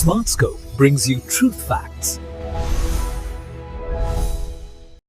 SmartScope brings you truth facts.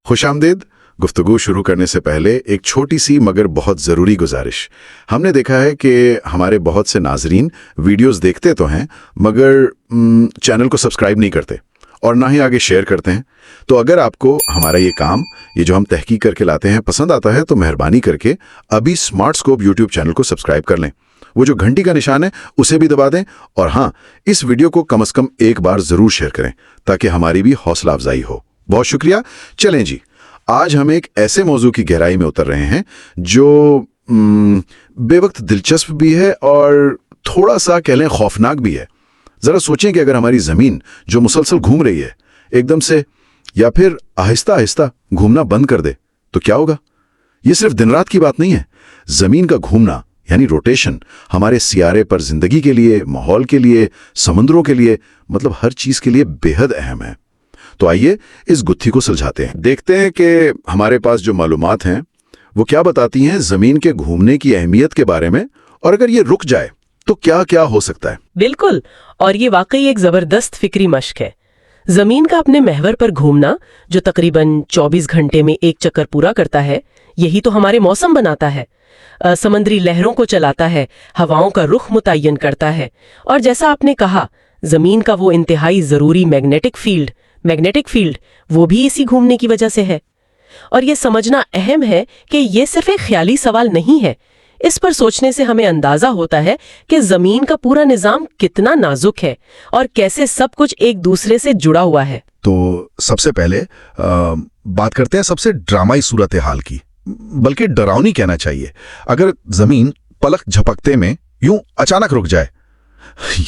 खुशामदीद। गुफ्तगू शुरू करने से पहले एक छोटी सी मगर बहुत ज़रूरी गुजारिश। हमने देखा है कि हमारे बहुत से नाजरीन वीडियोस देखते तो हैं मगर चैनल को सब्सक्राइब नहीं करते और ना ही आगे शेयर करते हैं। तो अगर आपको हमारा ये काम, ये जो हम तहकीक करके लाते हैं, पसंद आता है तो मेहरबानी करके अभी स्मार्टस्कोप यूट्यूब चैनल को सब्सक्राइब कर लें। वो जो घंटी का निशान है उसे भी दबा दें और हाँ, इस वीडियो को कम से कम एक बार ज़रूर शेयर करें ताकि हमारी भी हौसला अफजाई हो। बहुत शुक्रिया। चलें जी, आज हम एक ऐसे मौजू की गहराई में उतर रहे हैं जो बेवक्त दिलचस्प भी है और थोड़ा सा कह लें खौफनाक भी है। ज़रा सोचें कि अगर हमारी ज़मीन जो मुसलसल घूम रही है एकदम से या फिर आहिस्ता आहिस्ता घूमना बंद कर दे तो क्या होगा। ये सिर्फ दिन रात की बात नहीं है। ज़मीन का घूमना यानी रोटेशन हमारे सियारे पर जिंदगी के लिए, माहौल के लिए, समुद्रों के लिए, मतलब हर चीज़ के लिए बेहद अहम है। तो आइए इस गुत्थी को सुलझाते हैं। देखते हैं कि हमारे पास जो मालूमात हैं वो क्या बताती हैं ज़मीन के घूमने की अहमियत के बारे में, और अगर ये रुक जाए तो क्या क्या हो सकता है। बिल्कुल, और ये वाकई एक जबरदस्त फिक्री मश्क है। जमीन का अपने महवर पर घूमना, जो तकरीबन 24 घंटे में एक चक्कर पूरा करता है, यही तो हमारे मौसम बनाता है, समंदरी लहरों को चलाता है, हवाओं का रुख मुतय्यन करता है, और जैसा आपने कहा, जमीन का वो इंतहाई जरूरी मैग्नेटिक फील्ड वो भी इसी घूमने की वजह से है। और ये समझना अहम है कि ये सिर्फ एक ख्याली सवाल नहीं है। इस पर सोचने से हमें अंदाजा होता है कि जमीन का पूरा निजाम कितना नाजुक है और कैसे सब कुछ एक दूसरे से जुड़ा हुआ है। तो सबसे पहले बात करते हैं सबसे ड्रामाई सूरत हाल की, बल्कि डरावनी कहना चाहिए। अगर जमीन पलक झपकते में यूं अचानक रुक जाए,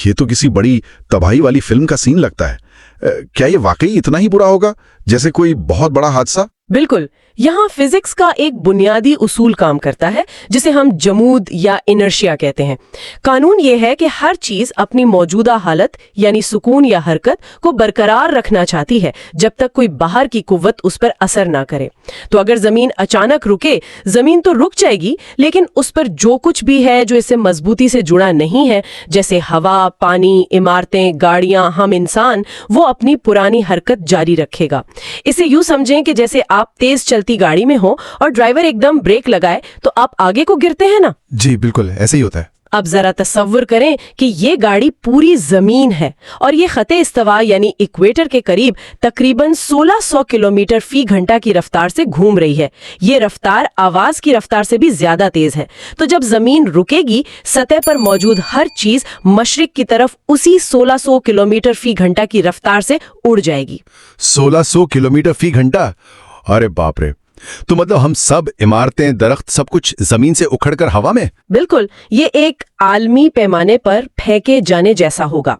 ये तो किसी बड़ी तबाही वाली फिल्म का सीन लगता है। क्या ये वाकई इतना ही बुरा होगा जैसे कोई बहुत बड़ा हादसा? बिल्कुल, यहाँ फिजिक्स का एक बुनियादी उसूल काम करता है जिसे हम जमूद या इनर्शिया कहते हैं। कानून ये है कि हर चीज अपनी मौजूदा हालत यानी सुकून या हरकत को बरकरार रखना चाहती है जब तक कोई बाहर की कुव्वत उस पर असर ना करे। तो अगर जमीन अचानक रुके, जमीन तो रुक जाएगी, लेकिन उस पर जो कुछ भी है जो इससे मजबूती से जुड़ा नहीं है, जैसे हवा, पानी, इमारतें, गाड़ियां, हम इंसान, वो अपनी पुरानी हरकत जारी रखेगा। इसे यूं समझें कि जैसे आप तेज चलती गाड़ी में हो और ड्राइवर एकदम ब्रेक लगाए तो आप आगे को गिरते हैं ना। जी बिल्कुल, ऐसे ही होता है। अब जरा तसव्वुर करें कि ये गाड़ी पूरी जमीन है और ये खते इस्तवा यानी इक्वेटर के करीब तकरीबन 1600 किलोमीटर फी घंटा की रफ्तार से घूम रही है। ये रफ्तार आवाज की रफ्तार से भी ज्यादा तेज है। तो जब जमीन रुकेगी, सतह पर मौजूद हर चीज मशरिक की तरफ उसी 1600 किलोमीटर फी घंटा की रफ्तार से उड़ जाएगी। 1600 किलोमीटर फी घंटा? अरे बाप रे! तो मतलब हम सब, इमारतें, दरख्त, सब कुछ जमीन से उखड़कर हवा में? बिल्कुल, ये एक आलमी पैमाने पर फेंके जाने जैसा होगा।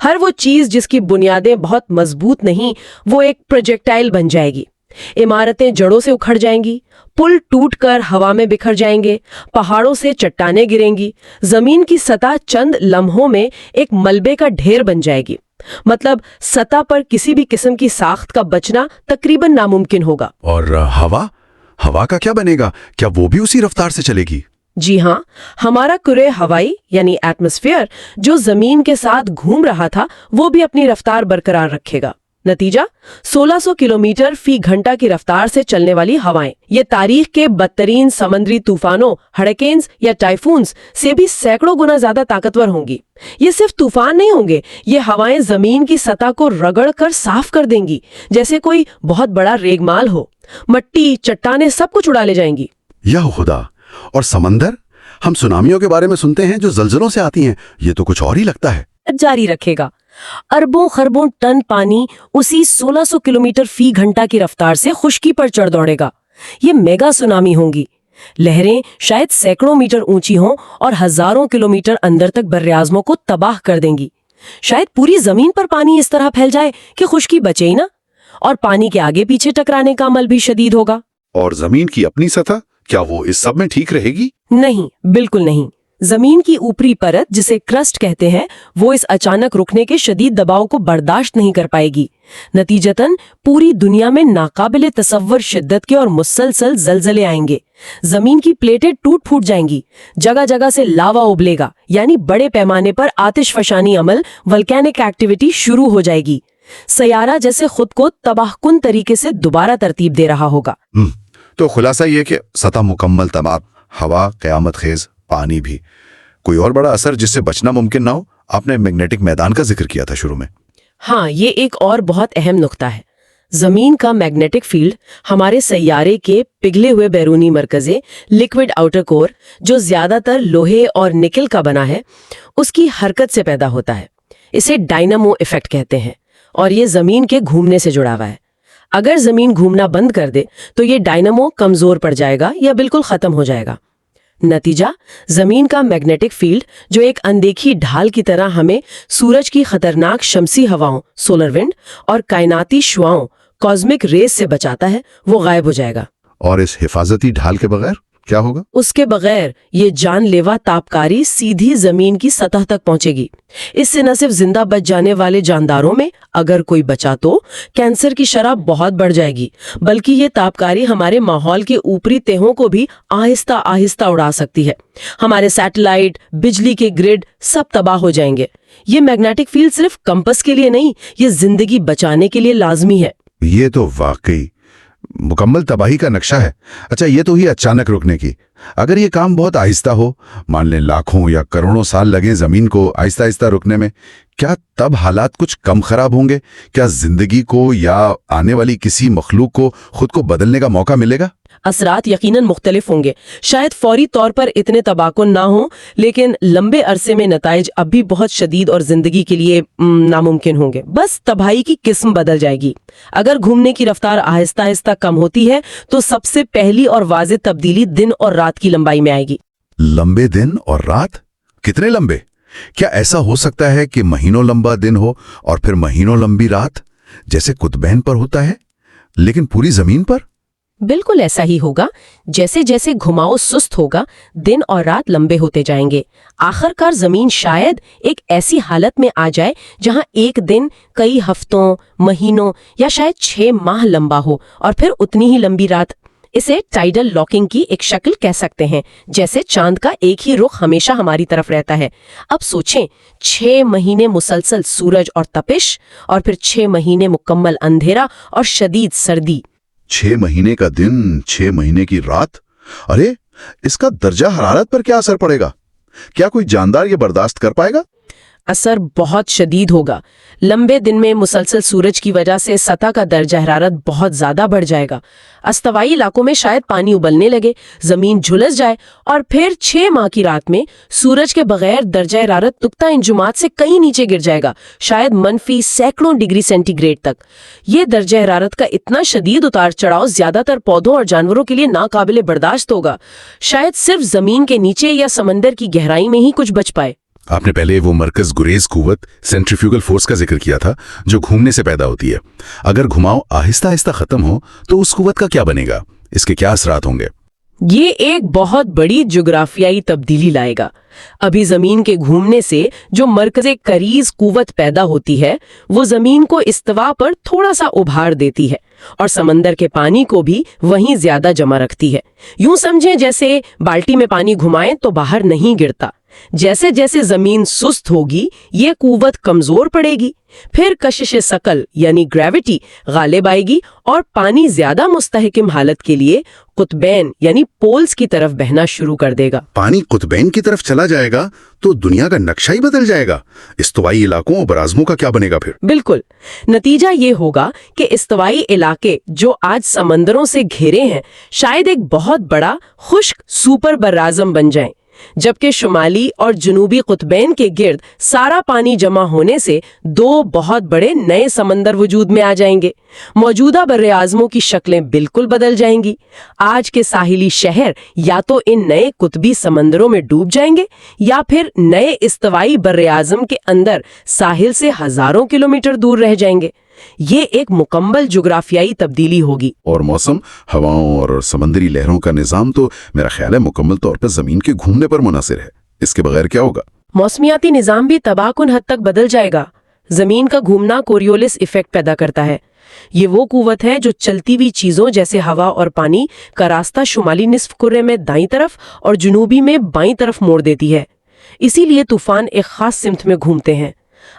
हर वो चीज जिसकी बुनियादें बहुत मजबूत नहीं, वो एक प्रोजेक्टाइल बन जाएगी। इमारतें जड़ों से उखड़ जाएंगी, पुल टूटकर हवा में बिखर जाएंगे, पहाड़ों से चट्टानें गिरेंगी, जमीन की सतह चंद लम्हों में एक मलबे का ढेर बन जाएगी। मतलब सतह पर किसी भी किस्म की साख्त का बचना तकरीबन नामुमकिन होगा। और हवा का क्या बनेगा? क्या वो भी उसी रफ्तार से चलेगी? जी हाँ, हमारा कुरे हवाई यानी एटमॉस्फेयर जो जमीन के साथ घूम रहा था, वो भी अपनी रफ्तार बरकरार रखेगा। नतीजा 1600 किलोमीटर फी घंटा की रफ्तार से चलने वाली हवाएं, ये तारीख के बदतरीन समंदरी तूफानों, हरिकेन्स या टाइफून्स से भी सैकड़ों गुना ज्यादा ताकतवर होंगी। ये सिर्फ तूफान नहीं होंगे, ये हवाएं जमीन की सतह को रगड़ कर साफ कर देंगी, जैसे कोई बहुत बड़ा रेगमाल हो। मट्टी, चट्टानें सब कुछ उड़ा ले जाएंगी। या खुदा! और समंदर? हम सुनामियों के बारे में सुनते हैं जो जलजलों से आती हैं, ये तो कुछ और ही लगता है। जारी रखेगा। अरबों खरबों टन पानी उसी 1600 किलोमीटर फी घंटा की रफ्तार से खुश्की पर चढ़ दौड़ेगा। ये मेगा सुनामी होंगी। लहरें शायद सैकड़ों मीटर ऊंची हों और हजारों किलोमीटर अंदर तक बर्रे-आज़मों को तबाह कर देंगी। शायद पूरी जमीन पर पानी इस तरह फैल जाए कि खुश्की बचे ही ना, और पानी के आगे पीछे टकराने का अमल भी शदीद होगा। और जमीन की अपनी सतह, क्या वो इस सब में ठीक रहेगी? नहीं, बिल्कुल नहीं। जमीन की ऊपरी परत जिसे क्रस्ट कहते हैं वो इस अचानक रुकने के शदीद दबाव को बर्दाश्त नहीं कर पाएगी। नतीजतन पूरी दुनिया में नाकाबिले तसव्वुर शिद्दत के और मुसलसल जलजले आएंगे। जमीन की प्लेटें टूट फूट जाएंगी, जगह जगह से लावा उबलेगा, यानी बड़े पैमाने पर आतिशफशानी अमल, वल्केनिक एक्टिविटी शुरू हो जाएगी। सयारा जैसे खुद को तबाहकुन तरीके से दोबारा तरतीब दे रहा होगा। तो खुलासा ये कि सतह मुकम्मल तबाह, हवा क़यामत खेज, पानी भी। कोई और बड़ा असर जिससे बचना मुमकिन ना हो? आपने मैग्नेटिक मैदान का जिक्र किया था शुरू में। हाँ, ये एक और बहुत अहम नुक्ता है। जमीन का मैग्नेटिक फील्ड हमारे सैयारे के पिघले हुए बैरूनी मरकजे, लिक्विड आउटर कोर, जो ज्यादातर लोहे और निकल का बना है, उसकी हरकत से पैदा होता है। इसे डायनामो इफेक्ट कहते हैं और ये जमीन के घूमने से जुड़ा हुआ है। अगर जमीन घूमना बंद कर दे तो ये डायनामो कमजोर पड़ जाएगा या बिल्कुल खत्म हो जाएगा। नतीजा, जमीन का मैग्नेटिक फील्ड जो एक अनदेखी ढाल की तरह हमें सूरज की खतरनाक शमसी हवाओं, सोलर विंड, और कायनाती शुआओं, कॉस्मिक रेस से बचाता है, वो गायब हो जाएगा। और इस हिफाजती ढाल के बगैर क्या होगा? उसके बगैर ये जानलेवा तापकारी सीधी जमीन की सतह तक पहुंचेगी। इससे न सिर्फ जिंदा बच जाने वाले जानदारों में, अगर कोई बचा तो, कैंसर की शरह बहुत बढ़ जाएगी, बल्कि ये तापकारी हमारे माहौल के ऊपरी तहों को भी आहिस्ता आहिस्ता उड़ा सकती है। हमारे सैटेलाइट, बिजली के ग्रिड सब तबाह हो जाएंगे। ये मैग्नेटिक फील्ड सिर्फ कंपस के लिए नहीं, ये जिंदगी बचाने के लिए लाजमी है। ये तो वाकई मुकम्मल तबाही का नक्शा है। अच्छा, ये तो ही अचानक रुकने की। अगर ये काम बहुत आहिस्ता हो, मान लें लाखों या करोड़ों साल लगे जमीन को आहिस्ता आहिस्ता रुकने में, क्या तब हालात कुछ कम खराब होंगे? क्या जिंदगी को या आने वाली किसी मखलूक को खुद को बदलने का मौका मिलेगा? असरात यकीनन मुख्तलिफ होंगे। शायद फौरी तौर पर इतने तबाकुन ना हो, लेकिन लंबे अरसे में नताइज अब भी बहुत शदीद और जिंदगी के लिए नामुमकिन होंगे। बस तबाही की किस्म बदल जाएगी। अगर घूमने की रफ्तार आहिस्ता आहिस्ता कम होती है तो सबसे पहली और वाज़ेह तब्दीली दिन और रात की लंबाई में आएगी। लंबे दिन और रात? कितने लंबे? क्या ऐसा हो सकता है कि महीनों लंबा दिन हो और फिर महीनों लंबी रात, जैसे कुतुबैन पर होता है, लेकिन पूरी जमीन पर? बिल्कुल ऐसा ही होगा। जैसे जैसे घुमाव सुस्त होगा, दिन और रात लंबे होते जाएंगे। आखिरकार जमीन शायद एक ऐसी हालत में आ जाए जहां एक दिन कई हफ्तों, महीनों या शायद 6 माह लंबा हो और फिर उतनी ही लंबी रात। इसे टाइडल लॉकिंग की एक शक्ल कह सकते हैं, जैसे चांद का एक ही रुख हमेशा हमारी तरफ रहता है। अब सोचें, 6 महीने मुसलसल सूरज और तपिश, और फिर 6 महीने मुकम्मल अंधेरा और शदीद सर्दी। 6 महीने का दिन, 6 महीने की रात। अरे, इसका दर्जा हरारत पर क्या असर पड़ेगा? क्या कोई जानदार ये बर्दाश्त कर पाएगा? असर बहुत शदीद होगा। लंबे दिन में मुसलसल सूरज की वजह से सतह का दर्जा हरारत बहुत ज्यादा बढ़ जाएगा। अस्तवाई इलाकों में शायद पानी उबलने लगे, जमीन झुलस जाए, और फिर 6 माह की रात में सूरज के बगैर दर्जा हरारत नुक्ता इंजुमात से कहीं नीचे गिर जाएगा, शायद -, सैकड़ों डिग्री सेंटीग्रेड तक। ये दर्जा हरारत का इतना शदीद उतार चढ़ाव ज्यादातर पौधों और जानवरों के लिए नाकाबिले बर्दाश्त होगा। शायद सिर्फ जमीन के नीचे या समंदर की गहराई में ही कुछ बच पाए। आपने पहले वो मरकज गुरेज कुव्वत, सेंट्रीफ्यूगल फोर्स का जिक्र किया था, जो घूमने से पैदा होती है। अगर घुमाव आहिस्ता आहिस्ता खत्म हो तो उस कुव्वत का क्या बनेगा? इसके क्या असरात होंगे? ये एक बहुत बड़ी जुग्राफियाई तब्दीली लाएगा। अभी जमीन के घूमने से जो मरकज़े करीज कुव्वत पैदा होती है, वो जमीन को इस्तिवा पर थोड़ा सा उभार देती है और समंदर के पानी को भी वहीं ज्यादा जमा रखती है। यूं समझें जैसे बाल्टी में पानी घुमाएं तो बाहर नहीं गिरता। जैसे जैसे जमीन सुस्त होगी, ये कुव्वत कमजोर पड़ेगी, फिर कशिश सकल यानी ग्रेविटी गालिब आएगी और पानी ज्यादा मुस्तहकम हालत के लिए कुतबैन यानी पोल्स की तरफ बहना शुरू कर देगा। पानी कुतबैन की तरफ चला जाएगा तो दुनिया का नक्शा ही बदल जाएगा। इस्तवाई इलाकों और बराज़मों का क्या बनेगा फिर? बिल्कुल, नतीजा ये होगा कि इस्तवाई इलाके जो आज समंदरों से घिरे हैं, शायद एक बहुत बड़ा खुश्क सुपर बराज़म बन जाएं, जबकि शुमाली और जनूबी कुतबैन के गिर्द सारा पानी जमा होने से 2 बहुत बड़े नए समंदर वजूद में आ जाएंगे। मौजूदा बर्रे-आज़मों की शक्लें बिल्कुल बदल जाएंगी। आज के साहिली शहर या तो इन नए कुतबी समंदरों में डूब जाएंगे या फिर नए इस्तवाई बर्रे-आज़म के अंदर साहिल से हजारों किलोमीटर दूर रह जाएंगे। ये एक मुकम्मल जुग्राफियाई तब्दीली होगी। और मौसम, हवाओं और समंदरी लहरों का निज़ाम तो मेरा ख्याल है मुकम्मल तौर पर जमीन के घूमने पर मुनहसिर है। इसके बगैर क्या होगा? मौसमियाती निज़ाम भी तबाहकुन हद तक बदल जाएगा। जमीन का घूमना कोरियोलिस इफेक्ट पैदा करता है। ये वो कुव्वत है जो चलती हुई चीजों जैसे हवा और पानी का रास्ता शुमाली निस्फ कुर्रे में दाईं तरफ और जुनूबी में बाईं तरफ मोड़ देती है। इसीलिए तूफान एक खास सिमत में घूमते हैं।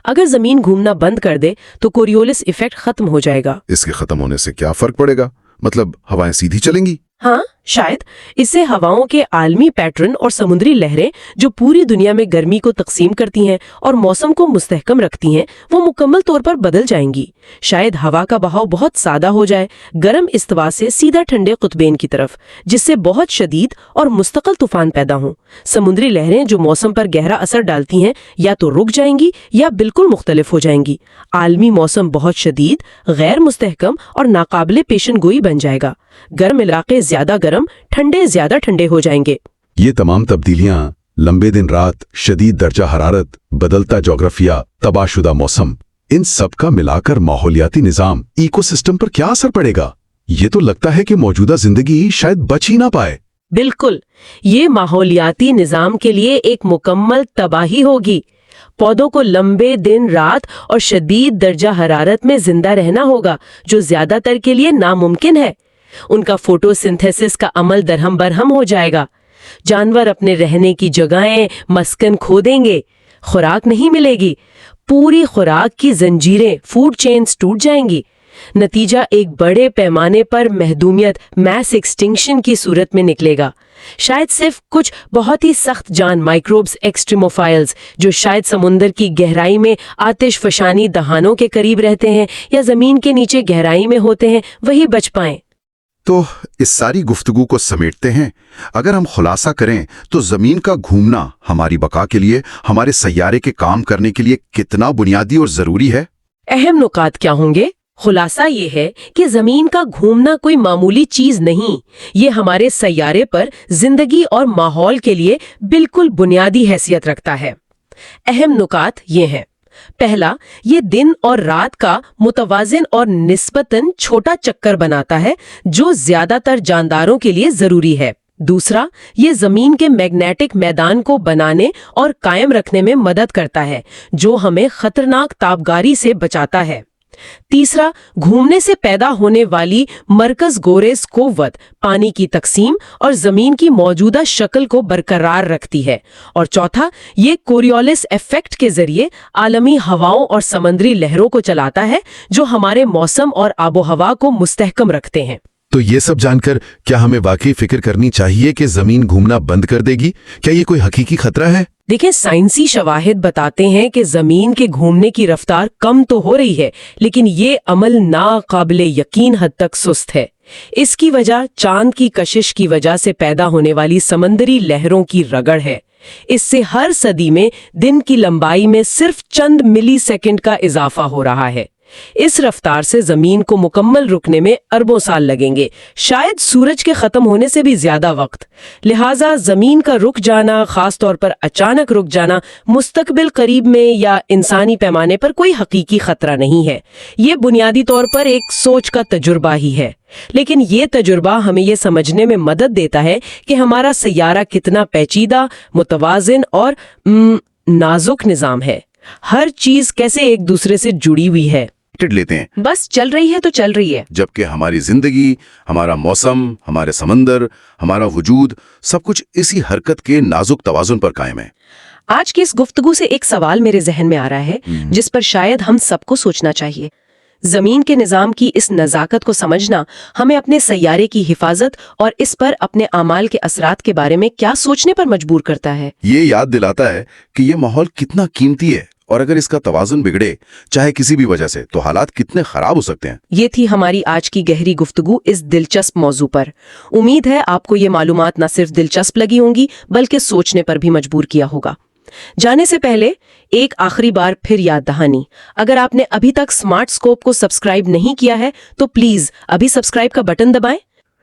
अगर जमीन घूमना बंद कर दे तो कोरियोलिस इफेक्ट खत्म हो जाएगा। इसके खत्म होने से क्या फर्क पड़ेगा? मतलब हवाएं सीधी चलेंगी? हाँ, शायद। इससे हवाओं के आलमी पैटर्न और समुद्री लहरें जो पूरी दुनिया में गर्मी को तकसीम करती हैं और मौसम को मुस्तहकम रखती हैं, वो मुकम्मल तौर पर बदल जाएंगी। शायद हवा का बहाव बहुत सादा हो जाए, गर्म इस्तवा से सीधा ठंडे कुतबेन की तरफ, जिससे बहुत शदीद और मुस्तकिल तूफान पैदा हों। समुद्री लहरें जो मौसम पर गहरा असर डालती हैं या तो रुक जाएंगी या बिल्कुल मुख्तलिफ हो जाएंगी। आलमी मौसम बहुत शदीद, गैर मुस्तहकम और नाकाबिले पेशन गोई बन जाएगा। गर्म इलाके ज्यादा गर्म, ठंडे ज्यादा ठंडे हो जाएंगे। ये तमाम तब्दीलियां, लंबे दिन रात, शदीद दर्जा हरारत, बदलता जोग्राफिया, तबाहशुदा मौसम, इन सब का मिलाकर माहौलियाती निजाम, इकोसिस्टम पर क्या असर पड़ेगा? ये तो लगता है कि मौजूदा जिंदगी शायद बच ही ना पाए। बिल्कुल, ये माहौलियाती निजाम के लिए एक मुकम्मल तबाही होगी। पौधों को लंबे दिन रात और शदीद दर्जा हरारत में जिंदा रहना होगा, जो ज्यादातर के लिए नामुमकिन है। उनका फोटोसिंथेसिस का अमल दरहम बरहम हो जाएगा। जानवर अपने रहने की जगहें, मस्कन खो देंगे। खुराक नहीं मिलेगी। पूरी खुराक की जंजीरें, फूड चेन्स टूट जाएंगी। नतीजा एक बड़े पैमाने पर महदूमियत, मैस एक्सटिंक्शन की सूरत में निकलेगा। शायद सिर्फ कुछ बहुत ही सख्त जान माइक्रोब्स, एक्सट्रीमोफाइल्स, जो शायद समुंदर की गहराई में आतिश फशानी दहानों के करीब रहते हैं या जमीन के नीचे गहराई में होते हैं, वही बच पाएं। तो इस सारी गुफ्तगू को समेटते हैं, अगर हम खुलासा करें तो जमीन का घूमना हमारी बका के लिए, हमारे सैयारे के काम करने के लिए कितना बुनियादी और जरूरी है? अहम नुकात क्या होंगे? खुलासा ये है कि जमीन का घूमना कोई मामूली चीज नहीं, ये हमारे सैयारे पर जिंदगी और माहौल के लिए बिल्कुल बुनियादी हैसियत रखता है। अहम नुकात ये हैं। पहला, ये दिन और रात का मुतवाजिन और निस्बतन छोटा चक्कर बनाता है, जो ज्यादातर जानदारों के लिए जरूरी है। दूसरा, ये जमीन के मैग्नेटिक मैदान को बनाने और कायम रखने में मदद करता है, जो हमें खतरनाक ताबगारी से बचाता है। तीसरा, घूमने से पैदा होने वाली मरकज गोरेज कुव्वत पानी की तकसीम और जमीन की मौजूदा शक्ल को बरकरार रखती है। और चौथा, ये कोरियोलिस इफेक्ट के जरिए आलमी हवाओं और समंदरी लहरों को चलाता है, जो हमारे मौसम और आबोहवा को मुस्तहकम रखते हैं। तो ये सब जानकर क्या हमें वाकई फिक्र करनी चाहिए कि जमीन घूमना बंद कर देगी? क्या ये कोई हकीकी खतरा है? देखिए, साइंसी शवाहिद बताते हैं कि जमीन के घूमने की रफ्तार कम तो हो रही है, लेकिन ये अमल नाकाबिले यकीन हद तक सुस्त है। इसकी वजह चांद की कशिश की वजह से पैदा होने वाली समंदरी लहरों की रगड़ है। इससे हर सदी में दिन की लंबाई में सिर्फ चंद मिली सेकेंड का इजाफा हो रहा है। इस रफ्तार से जमीन को मुकम्मल रुकने में अरबों साल लगेंगे, शायद सूरज के खत्म होने से भी ज्यादा वक्त। लिहाजा जमीन का रुक जाना, खास तौर पर अचानक रुक जाना, मुस्तकबिल करीब में या इंसानी पैमाने पर कोई हकीकी खतरा नहीं है। ये बुनियादी तौर पर एक सोच का तजुर्बा ही है। लेकिन ये तजुर्बा हमें ये समझने में मदद देता है कि हमारा सैयारा कितना पेचीदा, मुतवाजिन और नाजुक निजाम है। हर चीज कैसे एक दूसरे से जुड़ी हुई है। लेते हैं, बस चल रही है तो चल रही है। जबकि हमारी जिंदगी, हमारा मौसम, हमारे समंदर, हमारा वजूद, सब कुछ इसी हरकत के नाजुक तवाजुन पर कायम है। आज की इस गुफ्तगू से एक सवाल मेरे जहन में आ रहा है, जिस पर शायद हम सबको सोचना चाहिए। जमीन के निजाम की इस नजाकत को समझना हमें अपने सैयारे की हिफाजत और इस पर अपने आमाल के असरात के बारे में क्या सोचने पर मजबूर करता है। ये याद दिलाता है कि ये माहौल कितना कीमती है और अगर इसका तवाजुन बिगड़े, चाहे किसी भी वजह से, तो हालात कितने खराब हो सकते हैं। ये थी हमारी आज की गहरी गुफ्तगू इस दिलचस्प मौजू पर। उम्मीद है आपको ये मालूमात न सिर्फ दिलचस्प लगी होंगी, बल्कि सोचने पर भी मजबूर किया होगा। जाने से पहले एक आखिरी बार फिर याद दहानी, अगर आपने अभी तक स्मार्ट स्कोप को सब्सक्राइब नहीं किया है तो प्लीज अभी सब्सक्राइब का बटन दबाएं।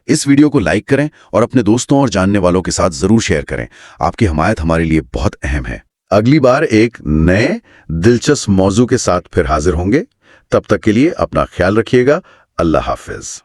इस वीडियो को लाइक करें और अपने दोस्तों और जानने वालों के साथ जरूर शेयर करें। आपकी हिमायत हमारे लिए बहुत अहम है। अगली बार एक नए दिलचस्प मौजू के साथ फिर हाजिर होंगे। तब तक के लिए अपना ख्याल रखिएगा। अल्लाह हाफिज।